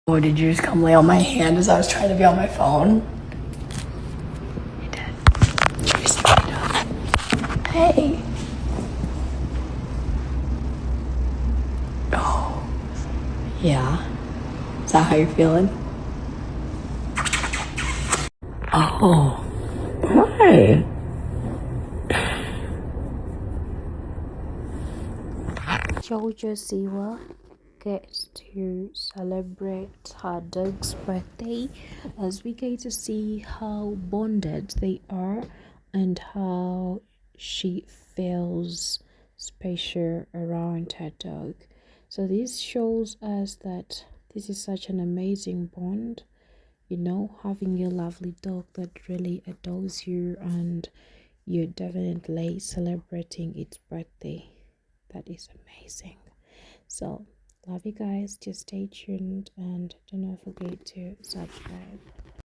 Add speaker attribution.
Speaker 1: Or did you just come lay on my hand as I was trying to be on my phone? You did. You're straight up. Hey. Oh. Yeah. Is that how you're feeling? Oh. Hi.
Speaker 2: JoJo Siwa gets to celebrate her dog's birthday as we get to see how bonded they are and how she feels special around her dog. So this shows us that this is such an amazing bond, having a lovely dog that really adores you and you're definitely celebrating its birthday. That is amazing. So love you guys, just stay tuned and do not forget to subscribe.